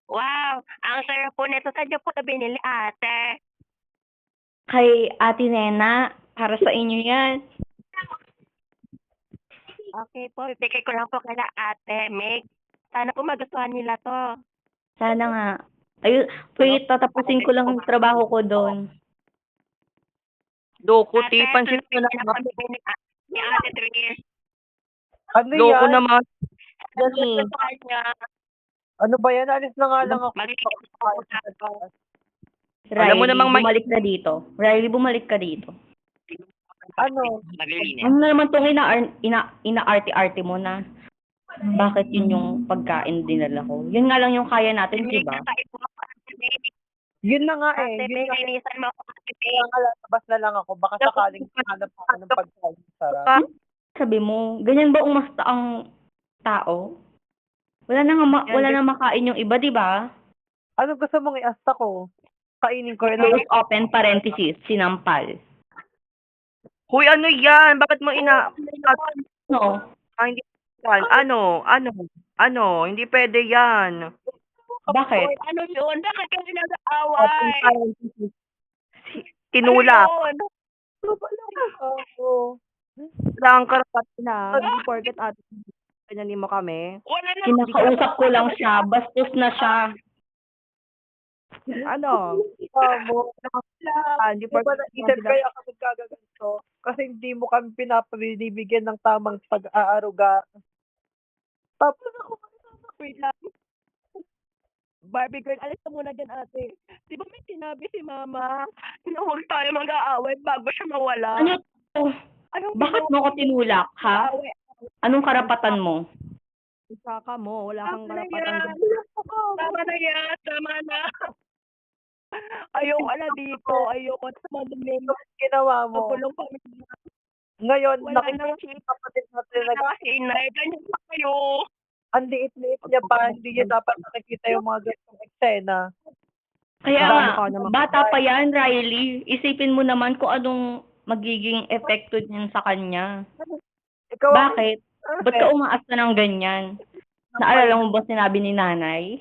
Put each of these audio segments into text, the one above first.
Wow, ang sarap po nito. Saan niyo po ito binili, ate? Kay Ate Nena, para sa inyo yan. Okay po, bibigay ko lang po kila Ate Meg. Sana po magustuhan nila 'to. Sana nga. Ayun, wait, tatapusin ko lang yung trabaho ko doon. Loko, Ate, pansin mo sunduin niyo na naman. kami ni Ate Tris. Ano Loko yan? naman. Sabihin ko sa kanya, Ano ba yan? Alis na nga lang ako. magiging ako. Alam mo Riley, namang bumalik ka dito. Riley, bumalik ka dito. Ano? Maglilinis. Ano na naman itong ina-arte-arte mo na? Bakit yun yung pagkain dinala ko? Yun nga lang yung kaya natin, di ba? Yun na nga eh. Ate Yun Meg, na. linisan mo ako. Ate Kaya Meg. nga lalabas na lang ako. Baka sakaling hanap ako ng pagkain. Sarap. Sabi mo, ganyan ba umasta ang tao? Wala na makain yung iba, di ba? Ano gusto mong i-asta ko? Kainin ko yun. Close open parenthesis, sinampal. Hoy, ano yan? Bakit mo No. hindi yan. Ano? Hindi pwede yan. Bakit? Ano yun? Bakit kayo Open nag-aaway? parenthesis. Tinulak. Ano yun? Ano ba lang ako? Wala kang karapatan na. Hindi porket ate. Ganyanin mo kami. Wala na. Kinakausap ko lang siya, bastos na siya. Ano? Mo. Hindi Di ba porket naisip kaya kami kagaganto? Kasi hindi mo kami pinapabibigyan ng tamang pag-aaruga. Tapos ako, Wait lang. Barbie girl, alis ka muna dyan, ate. Di ba may sinabi si mama na huwag tayo mag-aaway bago siya mawala? Ano to? Anong Bakit mo ko tinulak, ha? Aaway. Anong karapatan mo? Isa ka mo. Wala kang Tama na karapatan. yan. Tama na yan. Tama na. Ayoko na dito. Ayoko sa madaling. ginawa mo. Pagulong pamilya. Ngayon, Wala nakita nang ko yung kapatid natin Wala kasi inay. Ganyan pa kayo. ang liit-liit niya pa, hindi niya dapat nakikita yung mga ganitong eksena. Kaya Baka nga, mukha naman. bata pa yan, Riley. Isipin mo naman kung anong magiging epekto niyan sa kanya. Ikaw ang Bakit? Ba't ka umaasta ng ganyan? Naalala mo ba sinabi ni nanay?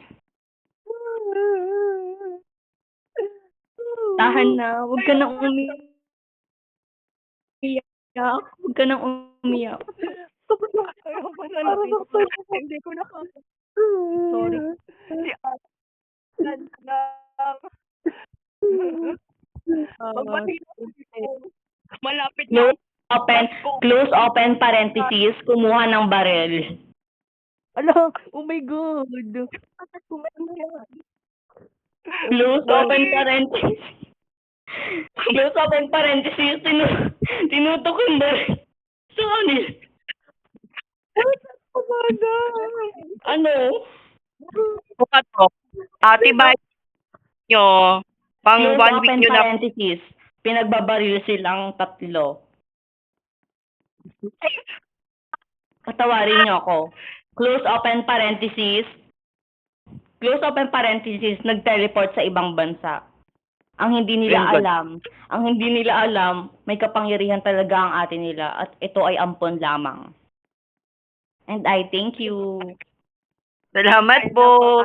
Tahan na, huwag ka nang umiyak. Huwag ka nang umiyak. Ayoko na natin. Hindi ko na kaya. Sorry. Si Alan lang. Magbati malapit na. Close open parenthesis, kumuha ng barel. Ala, oh my God. Close open parenthesis. Close open parenthesis, tinutok yung barel. So, ano? Buka to. Ate ba nyo? Pang Close 1 week open nyo na. parenthesis, pinagbabaril silang tatlo. Patawarin niyo ako. Close open parenthesis, nag-teleport sa ibang bansa. Ang hindi nila alam, may kapangyarihan talaga ang ate nila at ito ay ampon lamang. And I thank you. Salamat po.